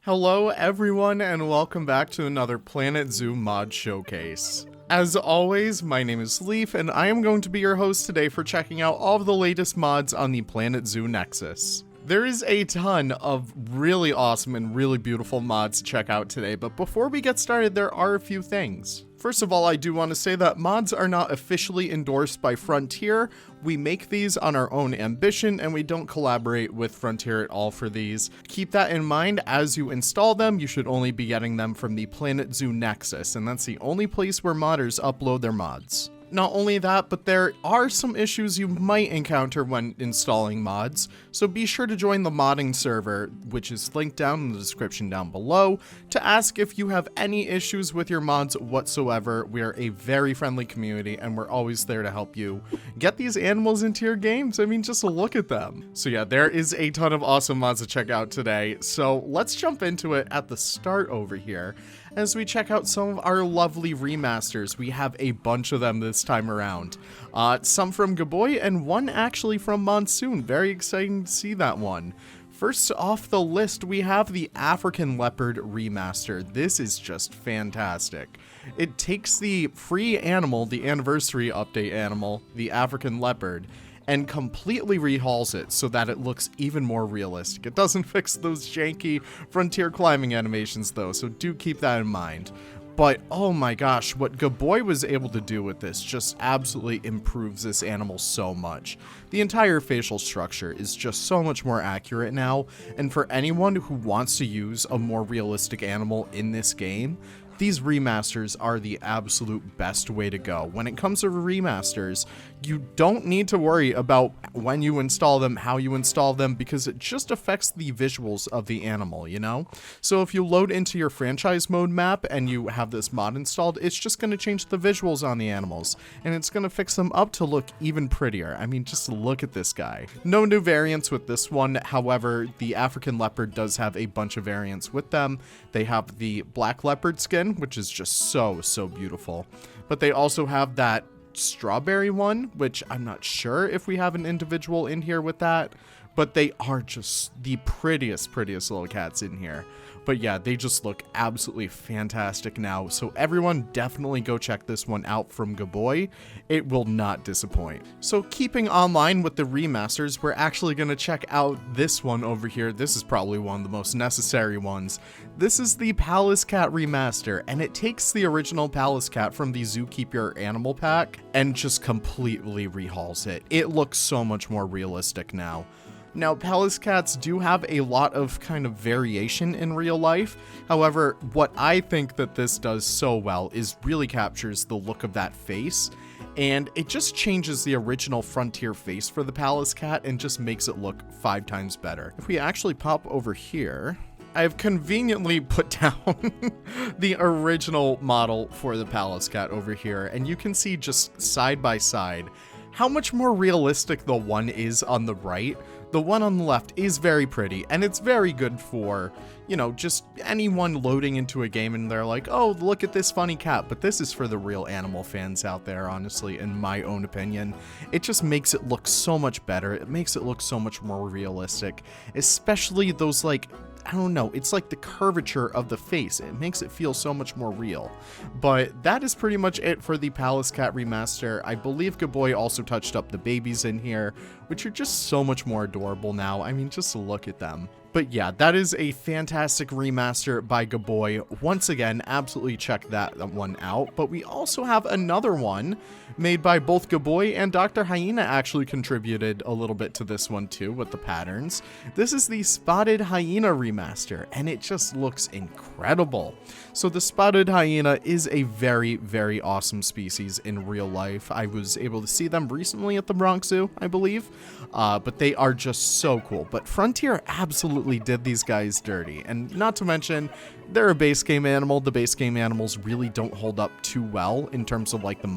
Hello everyone and welcome back to another Planet Zoo mod showcase. As always, my name is Leaf and I am going to be your host today for checking out all of the latest mods on the Planet Zoo Nexus. There is a ton of really awesome and really beautiful mods to check out today, but before we get started, there are a few things. First of all, I do want to say that mods are not officially endorsed by Frontier. We make these on our own ambition and we don't collaborate with Frontier at all for these. Keep that in mind as you install them. You should only be getting them from the Planet Zoo Nexus, and that's the only place where modders upload their mods. Not only that, but there are some issues you might encounter when installing mods, so be sure to join the modding server, which is linked down in the description down below, to ask if you have any issues with your mods whatsoever. We are a very friendly community, and we're always there to help you get these animals into your games. I mean, just look at them. So yeah, there is a ton of awesome mods to check out today, so let's jump into it at the start over here. As we check out some of our lovely remasters, we have a bunch of them this time around. Some from Gaboy and one actually from Monsoon. Very exciting to see that one. First off the list, we have the African Leopard remaster. This is just fantastic. It takes the free animal, the anniversary update animal, the African Leopard, and completely rehauls it so that it looks even more realistic. It doesn't fix those janky Frontier climbing animations though, so do keep that in mind. But oh my gosh, what Gaboy was able to do with this just absolutely improves this animal so much. The entire facial structure is just so much more accurate now, and for anyone who wants to use a more realistic animal in this game, these remasters are the absolute best way to go. When it comes to remasters, you don't need to worry about when you install them, how you install them, because it just affects the visuals of the animal, you know? So if you load into your franchise mode map and you have this mod installed, it's just going to change the visuals on the animals, and it's going to fix them up to look even prettier. I mean, just look at this guy. No new variants with this one, however, the African Leopard does have a bunch of variants with them. They have the black leopard skin, which is just so beautiful, but they also have that strawberry one, which I'm not sure if we have an individual in here with that, but they are just the prettiest little cats in here. But yeah, they just look absolutely fantastic now, so everyone definitely go check this one out from Gaboy. It will not disappoint. So keeping online with the remasters, we're actually going to check out this one over here. This is probably one of the most necessary ones. This is the Palace Cat Remaster, and it takes the original Palace Cat from the Zookeeper Animal Pack and just completely rehauls it. It looks so much more realistic now. Now, Palace Cats do have a lot of kind of variation in real life. However, what I think that this does so well is really captures the look of that face, and it just changes the original Frontier face for the Palace Cat and just makes it look 5 times better. If we actually pop over here, I've conveniently put down the original model for the Palace Cat over here, and you can see just side by side how much more realistic the one is on the right. The one on the left is very pretty, and it's very good for, you know, just anyone loading into a game and they're like, oh, look at this funny cat. But this is for the real animal fans out there, honestly, in my own opinion. It just makes it look so much better. It makes it look so much more realistic, especially those, like, I don't know, it's like the curvature of the face. It makes it feel so much more real. But that is pretty much it for the Palace Cat Remaster. I believe Gaboy also touched up the babies in here, which are just so much more adorable now. I mean, just look at them. But yeah, that is a fantastic remaster by Gaboy. Once again, absolutely check that one out. But we also have another one made by both Gaboy and Dr. Hyena actually contributed a little bit to this one too with the patterns. This is the Spotted Hyena remaster, and it just looks incredible. So the Spotted Hyena is a very awesome species in real life. I was able to see them recently at the Bronx Zoo, I believe. But they are just so cool. But Frontier absolutely did these guys dirty, and not to mention they're a base game animal. The base game animals really don't hold up too well in terms of like the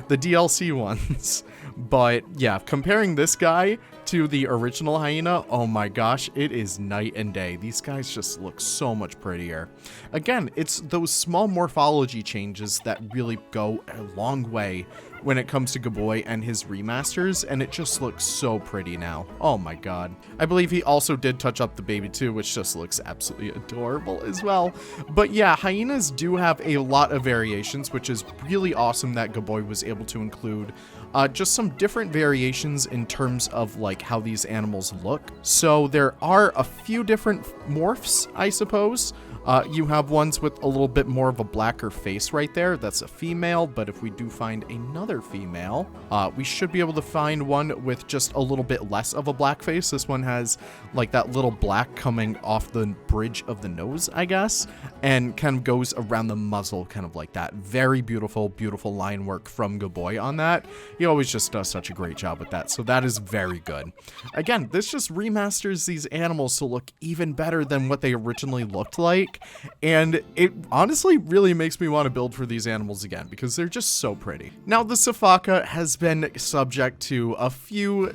DLC ones. But yeah, comparing this guy to the original Hyena, oh my gosh, it is night and day. These guys just look so much prettier. Again, it's those small morphology changes that really go a long way when it comes to Gaboy and his remasters, and it just looks so pretty now. Oh my god. I believe he also did touch up the baby too, which just looks absolutely adorable as well. But yeah, hyenas do have a lot of variations, which is really awesome that Gaboy was able to include just some different variations in terms of like how these animals look. So there are a few different morphs, I suppose. You have ones with a little bit more of a blacker face right there. That's a female, but if we do find another female, we should be able to find one with just a little bit less of a black face. This one has like that little black coming off the bridge of the nose, I guess, and kind of goes around the muzzle, kind of like that. Very beautiful, beautiful line work from Gaboy on that. He always just does such a great job with that, so that is very good. Again, this just remasters these animals to look even better than what they originally looked like. And it honestly really makes me want to build for these animals again because they're just so pretty. Now, the Saaka has been subject to a few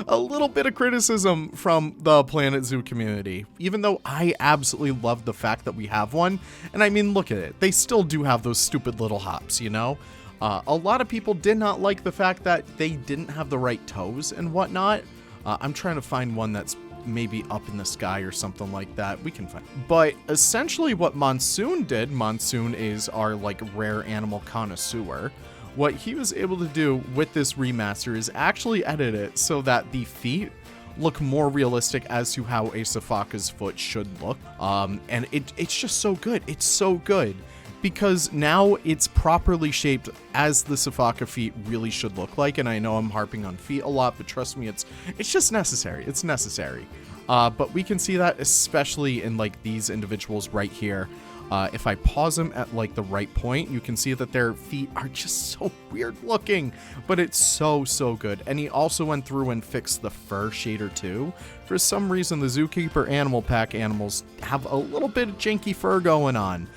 a little bit of criticism from the Planet Zoo community, even though I absolutely love the fact that we have one. And I mean, look at it. They still do have those stupid little hops, you know? A lot of people did not like the fact that they didn't have the right toes and whatnot. I'm trying to find one that's maybe up in the sky or something like that. We can find. But essentially what Monsoon did, Monsoon is our like rare animal connoisseur. What he was able to do with this remaster is actually edit it so that the feet look more realistic as to how a Saaka's foot should look. And it's just so good. It's so good. Because now it's properly shaped as the Saaka feet really should look like. And I know I'm harping on feet a lot, but trust me, it's just necessary. It's necessary. But we can see that especially in like these individuals right here. If I pause them at like the right point, you can see that their feet are just so weird looking, but it's so good. And he also went through and fixed the fur shader too. For some reason, the Zookeeper Animal Pack animals have a little bit of janky fur going on,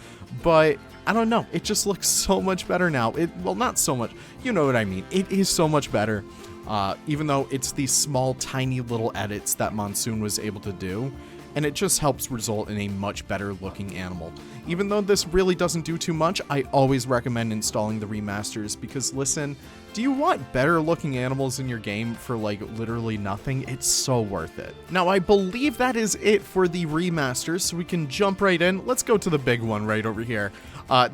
but I don't know. It just looks so much better now. Well, not so much. You know what I mean. It is so much better. Even though it's these small, tiny little edits that Monsoon was able to do. And it just helps result in a much better looking animal. Even though this really doesn't do too much, I always recommend installing the remasters because listen, do you want better looking animals in your game for like literally nothing? It's so worth it. Now, I believe that is it for the remasters, so we can jump right in. Let's go to the big one right over here.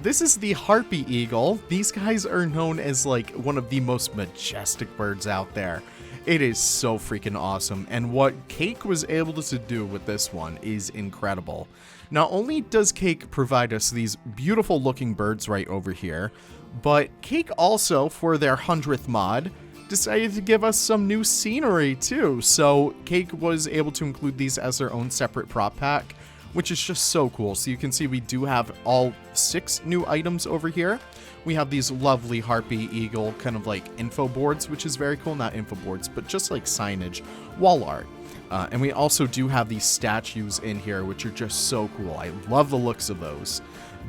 This is the Harpy Eagle. These guys are known as like one of the most majestic birds out there. It is so freaking awesome, and what Cake was able to do with this one is incredible. Not only does Cake provide us these beautiful looking birds right over here, but Cake also, for their 100th mod, decided to give us some new scenery too. So Cake was able to include these as their own separate prop pack, which is just so cool. So you can see we do have all 6 new items over here. We have these lovely Harpy Eagle kind of like info boards, which is very cool. Not info boards, but just like signage, wall art. And we also do have these statues in here, which are just so cool. I love the looks of those.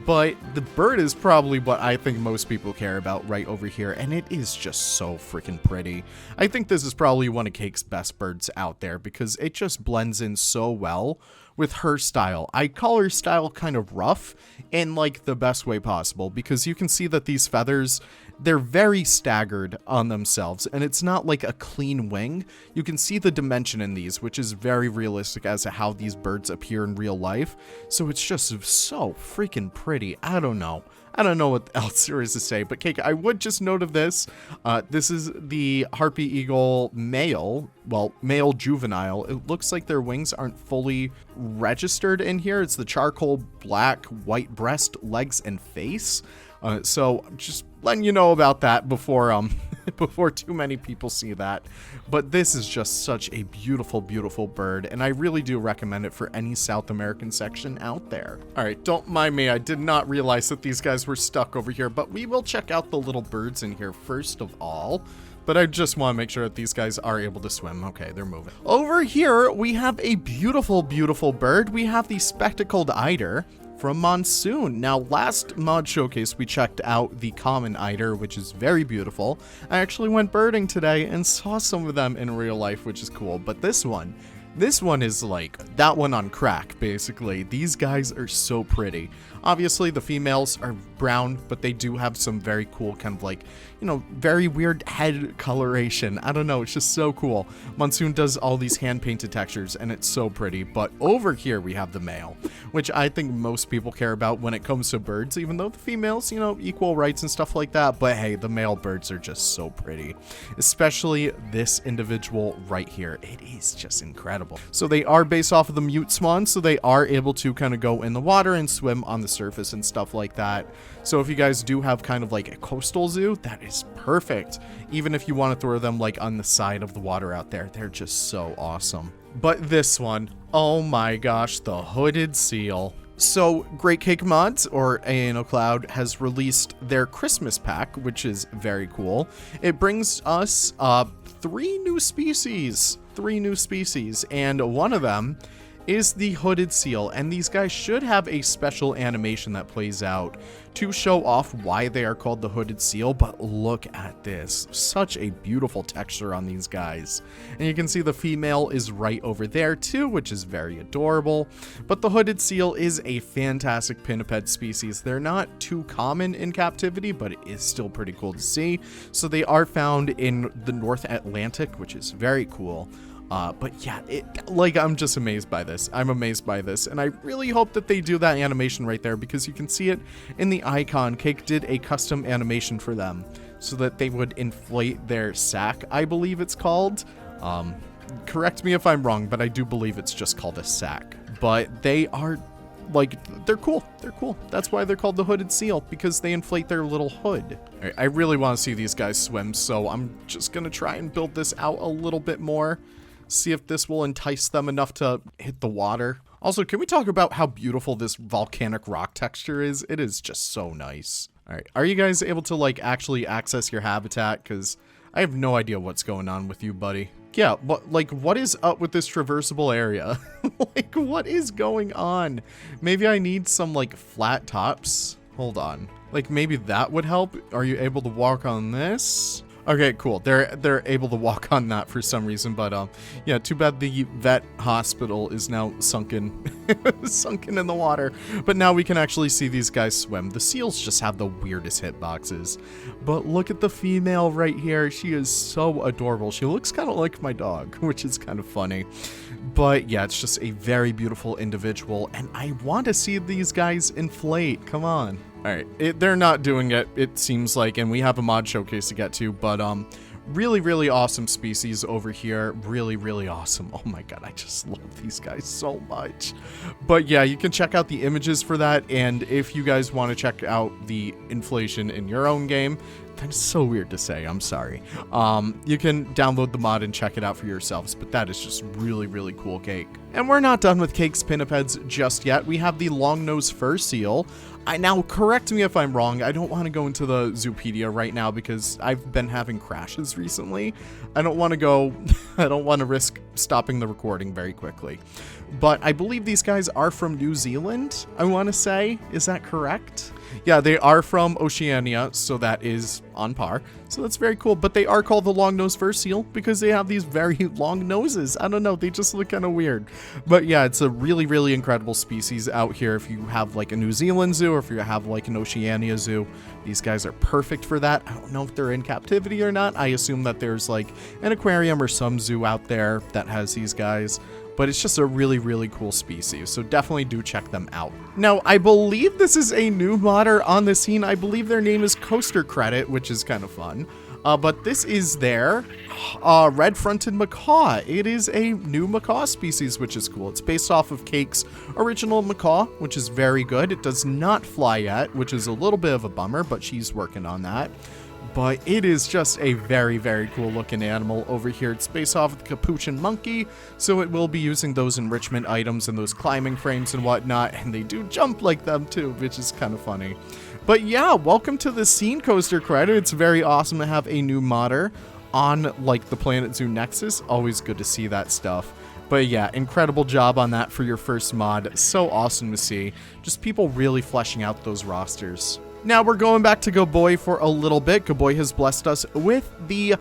But the bird is probably what I think most people care about right over here, and it is just so freaking pretty. I think this is probably one of Cake's best birds out there because it just blends in so well with her style. I call her style kind of rough in like the best way possible because you can see that these feathers, they're very staggered on themselves and it's not like a clean wing. You can see the dimension in these, which is very realistic as to how these birds appear in real life. So it's just so freaking pretty. I don't know what else there is to say, but Cake, I would just note of this. This is the Harpy Eagle male, well, male juvenile. It looks like their wings aren't fully registered in here. It's the charcoal black, white breast, legs, and face. So just letting you know about that before before too many people see that. But this is just such a beautiful, beautiful bird, and I really do recommend it for any South American section out there. All right, don't mind me. I did not realize that these guys were stuck over here, but we will check out the little birds in here first of all. But I just want to make sure that these guys are able to swim. Okay, they're moving. Over here, we have a beautiful, beautiful bird. We have the spectacled eider from Monsoon. Now, last mod showcase, we checked out the common eider, which is very beautiful. I actually went birding today and saw some of them in real life, which is cool. But this one, This one is like that one on crack, basically. These guys are so pretty. Obviously, the females are brown, but they do have some very cool kind of like, you know, very weird head coloration. I don't know, it's just so cool. Monsoon does all these hand-painted textures, and it's so pretty. But over here, we have the male, which I think most people care about when it comes to birds, even though the females, you know, equal rights and stuff like that. But hey, the male birds are just so pretty, especially this individual right here. It is just incredible. So they are based off of the mute swan, so they are able to kind of go in the water and swim on the surface and stuff like that. So if you guys do have kind of like a coastal zoo, that is perfect. Even if you want to throw them like on the side of the water out there, they're just so awesome. But this one, oh my gosh, the hooded seal. So Great Cake Mods, or ANOcloud, has released their Christmas pack, which is very cool. It brings us three new species, and one of them is the hooded seal, and these guys should have a special animation that plays out to show off why they are called the hooded seal. But look at this, such a beautiful texture on these guys. And you can see the female is right over there too, which is very adorable. But the hooded seal is a fantastic pinniped species. They're not too common in captivity, but it is still pretty cool to see. So they are found in the North Atlantic, which is very cool. But yeah, I'm just amazed by this. I'm amazed by this, and I really hope that they do that animation right there, because you can see it in the icon. Cake did a custom animation for them so that they would inflate their sack, I believe it's called. Correct me if I'm wrong, but I do believe it's just called a sack. But they are, like, they're cool. They're cool. That's why they're called the hooded seal, because they inflate their little hood. All right, I really want to see these guys swim, so I'm just going to try and build this out a little bit more. See if this will entice them enough to hit the water. Also, can we talk about how beautiful this volcanic rock texture is? It is just so nice. All right, are you guys able to like actually access your habitat? Because I have no idea what's going on with you, buddy. Yeah, but like, what is up with this traversable area? Like, what is going on? Maybe I need some like flat tops. Hold on. Like, maybe that would help. Are you able to walk on this? Okay, cool. They're able to walk on that for some reason, but yeah, too bad the vet hospital is now sunken in the water. But now we can actually see these guys swim. The seals just have the weirdest hitboxes. But look at the female right here. She is so adorable. She looks kind of like my dog, which is kind of funny. But yeah, it's just a very beautiful individual, and I want to see these guys inflate. Come on. All right, they're not doing it, it seems like, and we have a mod showcase to get to, but really, really awesome species over here. Really, really awesome. Oh my god, I just love these guys so much. But yeah, you can check out the images for that, and if you guys want to check out the inflation in your own game, that's so weird to say, I'm sorry. You can download the mod and check it out for yourselves, but that is just really, really cool cake. And we're not done with Cake's pinnipeds just yet. We have the Longnose Fur Seal. Now, correct me if I'm wrong. I don't want to go into the Zoopedia right now because I've been having crashes recently. I don't want to risk stopping the recording very quickly. But I believe these guys are from New Zealand, I want to say. Is that correct? Yeah, they are from Oceania, so that is on par. So that's very cool. But they are called the Longnose Fur Seal because they have these very long noses. I don't know, they just look kind of weird. But yeah, it's a really, really incredible species out here. If you have like a New Zealand zoo or if you have like an Oceania zoo, these guys are perfect for that. I don't know if they're in captivity or not. I assume that there's like an aquarium or some zoo out there that has these guys. But it's just a really, really cool species, so definitely do check them out. Now, I believe this is a new modder on the scene. I believe their name is Coaster Credit, which is kind of fun. But this is their red fronted macaw. It is a new macaw species, which is cool. It's based off of Cake's original macaw, which is very good. It does not fly yet, which is a little bit of a bummer, but she's working on that. But it is just a very, very cool looking animal over here. It's based off of the capuchin monkey, so it will be using those enrichment items and those climbing frames and whatnot, and they do jump like them too, which is kind of funny. But yeah, welcome to the scene, Coaster Credit. It's very awesome to have a new modder on like the Planet Zoo Nexus. Always good to see that stuff. But yeah, incredible job on that for your first mod. So awesome to see. Just people really fleshing out those rosters. Now we're going back to Gaboy for a little bit. Gaboy has blessed us with the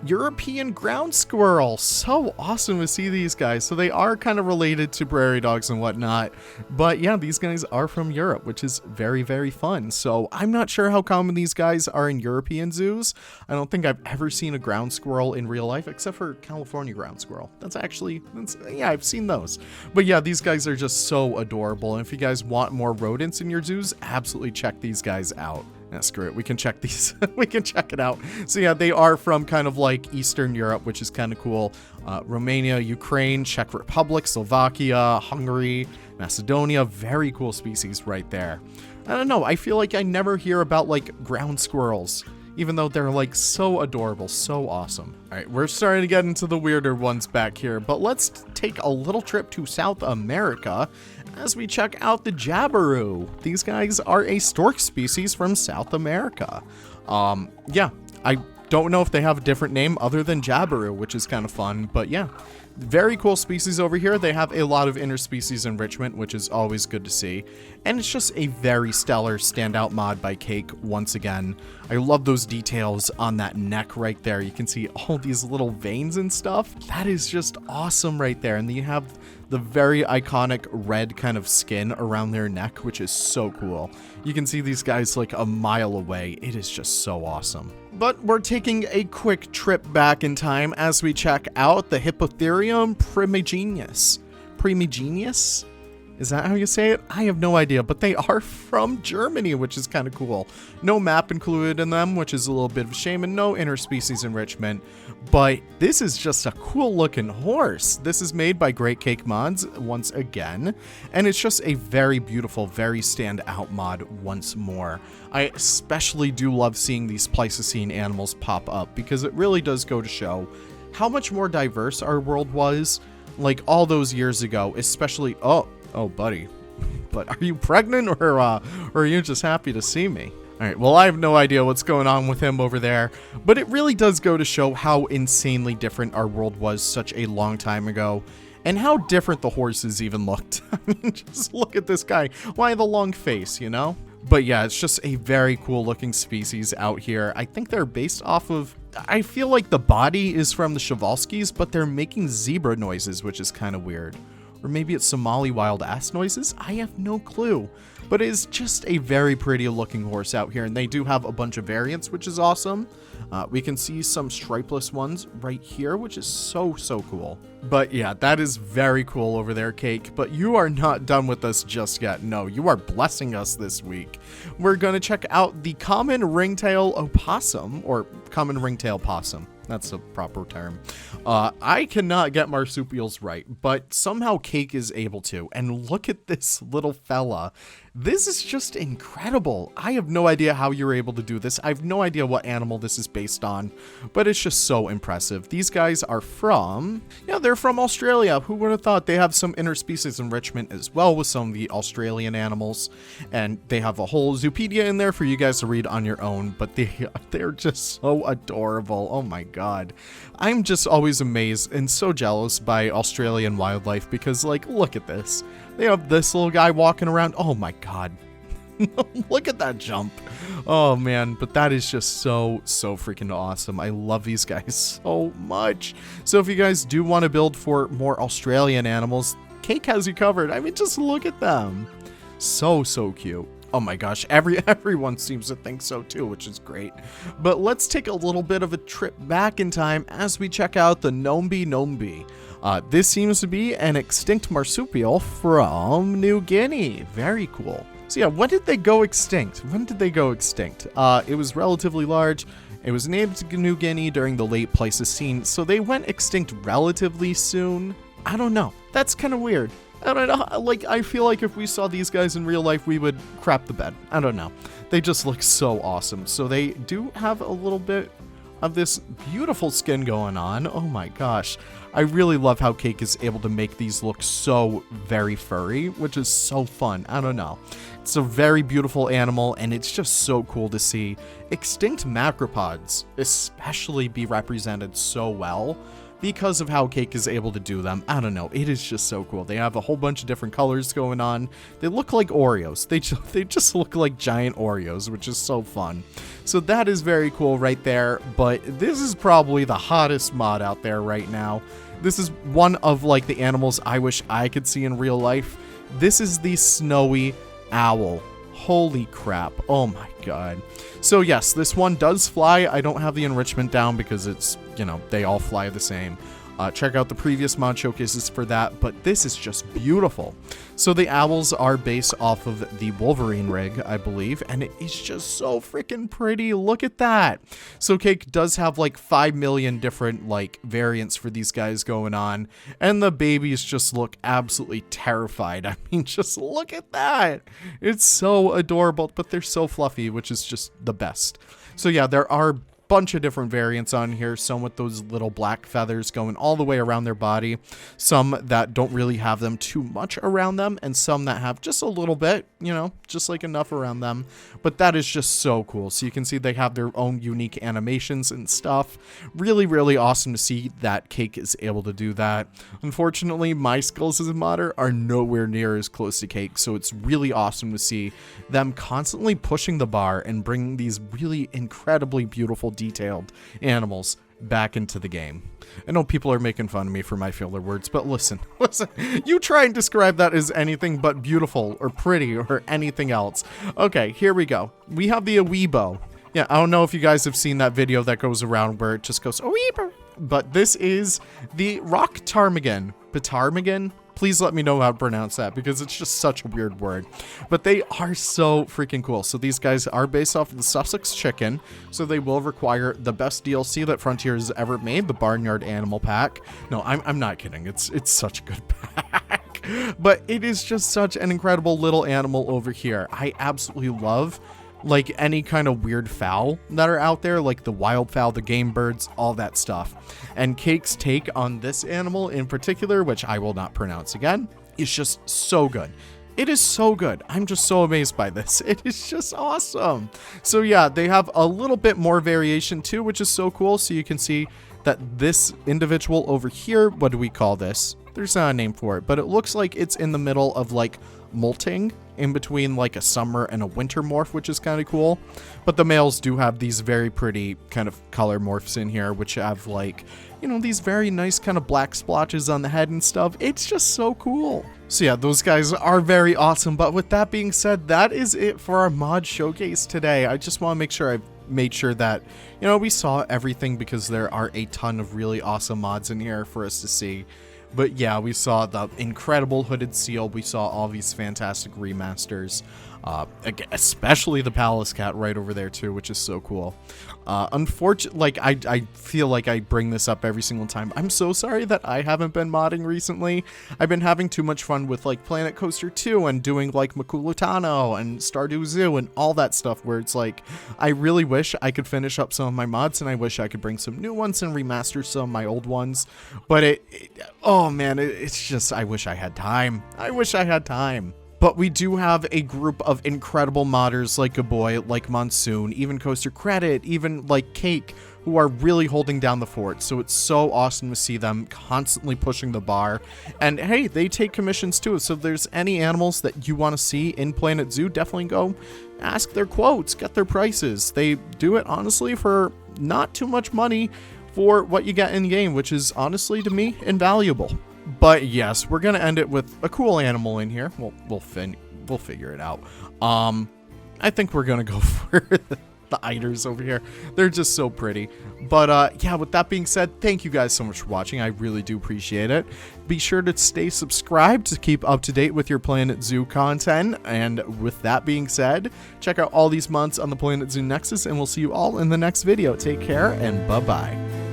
European ground squirrel. So awesome to see these guys. So they are kind of related to prairie dogs and whatnot. But yeah, these guys are from Europe, which is very, very fun. So I'm not sure how common these guys are in European zoos. I don't think I've ever seen a ground squirrel in real life, except for California ground squirrel. Yeah, I've seen those. But yeah, these guys are just so adorable. And if you guys want more rodents in your zoos, absolutely check these guys out. Screw it, we can check these. We can check it out. So yeah, they are from kind of like Eastern Europe, which is kind of cool. Romania, Ukraine, Czech Republic, Slovakia, Hungary, Macedonia. Very cool species right there. I don't know, I feel like I never hear about like ground squirrels, even though they're like so adorable, so awesome. All right, we're starting to get into the weirder ones back here, but let's take a little trip to South America as we check out the Jabaru. These guys are a stork species from South America. Yeah, I don't know if they have a different name other than Jabaru, which is kind of fun, but yeah. Very cool species over here. They have a lot of interspecies enrichment, which is always good to see. And it's just a very stellar standout mod by Cake once again. I love those details on that neck right there. You can see all these little veins and stuff. That is just awesome right there. And then you have the very iconic red kind of skin around their neck, which is so cool. You can see these guys like a mile away. It is just so awesome. But we're taking a quick trip back in time as we check out the Hippotherium primigenius. Primigenius? Is that how you say it? I have no idea, but they are from Germany, which is kind of cool. No map included in them, which is a little bit of a shame, and no interspecies enrichment. But this is just a cool looking horse. This is made by Great Cake Mods once again, and it's just a very beautiful, very standout mod once more. I especially do love seeing these Pleistocene animals pop up because it really does go to show how much more diverse our world was like all those years ago, especially... Oh, buddy, but are you pregnant or are you just happy to see me? All right, well, I have no idea what's going on with him over there, but it really does go to show how insanely different our world was such a long time ago, and how different the horses even looked. I mean, just look at this guy. Why the long face, you know? But yeah, it's just a very cool looking species out here. I think they're based off of... I feel like the body is from the Przewalskis, but they're making zebra noises, which is kind of weird. Or maybe it's Somali wild ass noises? I have no clue. But it is just a very pretty looking horse out here, and they do have a bunch of variants, which is awesome. We can see some stripeless ones right here, which is so cool. But yeah, that is very cool over there, Cake. But you are not done with us just yet. No, you are blessing us this week. We're going to check out the common ringtail opossum, or common ringtail possum. That's a proper term. I cannot get marsupials right, but somehow Cake is able to. And look at this little fella. This is just incredible. I have no idea how you're able to do this. I have no idea what animal this is based on, but it's just so impressive. These guys are from, yeah, they're from Australia. Who would have thought? They have some interspecies enrichment as well with some of the Australian animals, and they have a whole Zoopedia in there for you guys to read on your own, but they're just so adorable. Oh my God. I'm just always amazed and so jealous by Australian wildlife because, like, look at this. They have this little guy walking around. Oh my God. Look at that jump. Oh man, but that is just so freaking awesome. I love these guys so much. So if you guys do want to build for more Australian animals, Cake has you covered. I mean, just look at them. So cute. Oh my gosh, everyone seems to think so too, which is great. But let's take a little bit of a trip back in time as we check out the Nombi Nombi. This seems to be an extinct marsupial from New Guinea. Very cool. So yeah, when did they go extinct? It was relatively large. It was native to New Guinea during the late Pleistocene, so they went extinct relatively soon. I don't know. That's kind of weird. I don't know, like, I feel like if we saw these guys in real life, we would crap the bed. I don't know. They just look so awesome. So they do have a little bit of this beautiful skin going on. Oh my gosh. I really love how Cake is able to make these look so very furry, which is so fun. I don't know. It's a very beautiful animal, and it's just so cool to see extinct macropods especially be represented so well, because of how Cake is able to do them. I don't know, it is just so cool. They have a whole bunch of different colors going on. They look like Oreos. They just look like giant Oreos, which is so fun. So that is very cool right there, but this is probably the hottest mod out there right now. This is one of like the animals I wish I could see in real life. This is the snowy owl. Holy crap. Oh my god. So yes, this one does fly. I don't have the enrichment down because it's, you know, they all fly the same. Check out the previous mod showcases for that, but this is just beautiful. So the owls are based off of the Wolverine rig, I believe, and it is just so freaking pretty. Look at that. So Cake does have like 5 million different like variants for these guys going on, and the babies just look absolutely terrified. I mean, just look at that. It's so adorable, but they're so fluffy, which is just the best. So yeah, there are bunch of different variants on here, some with those little black feathers going all the way around their body, some that don't really have them too much around them, and some that have just a little bit, you know, just like enough around them. But that is just so cool. So you can see they have their own unique animations and stuff. Really, really awesome to see that Cake is able to do that. Unfortunately, my skills as a modder are nowhere near as close to Cake, so it's really awesome to see them constantly pushing the bar and bringing these really incredibly beautiful detailed animals back into the game. I know people are making fun of me for my filler words, but listen, you try and describe that as anything but beautiful or pretty or anything else. Okay, here we go. We have the Aebo. Yeah, I don't know if you guys have seen that video that goes around where it just goes Aebo, but this is the rock ptarmigan. Ptarmigan? Please let me know how to pronounce that because it's just such a weird word. But they are so freaking cool. So these guys are based off of the Sussex chicken. So they will require the best DLC that Frontier has ever made, the Barnyard Animal Pack. No, I'm not kidding. It's such a good pack. But it is just such an incredible little animal over here. I absolutely love like any kind of weird fowl that are out there, like the wildfowl, the game birds, all that stuff. And Cake's take on this animal in particular, which I will not pronounce again, is just so good. It is so good. I'm just so amazed by this. It is just awesome. So yeah, they have a little bit more variation too, which is so cool. So you can see that this individual over here, what do we call this? There's not a name for it, but it looks like it's in the middle of like molting in between like a summer and a winter morph, which is kind of cool. But the males do have these very pretty kind of color morphs in here, which have like, you know, these very nice kind of black splotches on the head and stuff. It's just so cool. So yeah, those guys are very awesome. But with that being said, that is it for our mod showcase today. I just want to make sure I made sure that, you know, we saw everything because there are a ton of really awesome mods in here for us to see. But yeah, we saw the incredible hooded seal. We saw all these fantastic remasters, especially the palace cat right over there too, which is so cool. Unfortunately, like I feel like I bring this up every single time. I'm so sorry that I haven't been modding recently. I've been having too much fun with like Planet Coaster 2 and doing like Makulutano and Stardew Zoo and all that stuff where it's like, I really wish I could finish up some of my mods and I wish I could bring some new ones and remaster some of my old ones. But oh man, it's just, I wish I had time. I wish I had time. But we do have a group of incredible modders like Gaboy, like Monsoon, even Coaster Credit, even like Cake, who are really holding down the fort. So it's so awesome to see them constantly pushing the bar. And hey, they take commissions too. So if there's any animals that you want to see in Planet Zoo, definitely go ask their quotes, get their prices. They do it honestly for not too much money for what you get in game, which is honestly to me invaluable. But yes, we're gonna end it with a cool animal in here. We'll figure it out. I think we're gonna go for the Iders over here. They're just so pretty. But yeah, with that being said, thank you guys so much for watching. I really do appreciate it. Be sure to stay subscribed to keep up to date with your Planet Zoo content. And with that being said, check out all these mods on the Planet Zoo Nexus, and we'll see you all in the next video. Take care and bye-bye.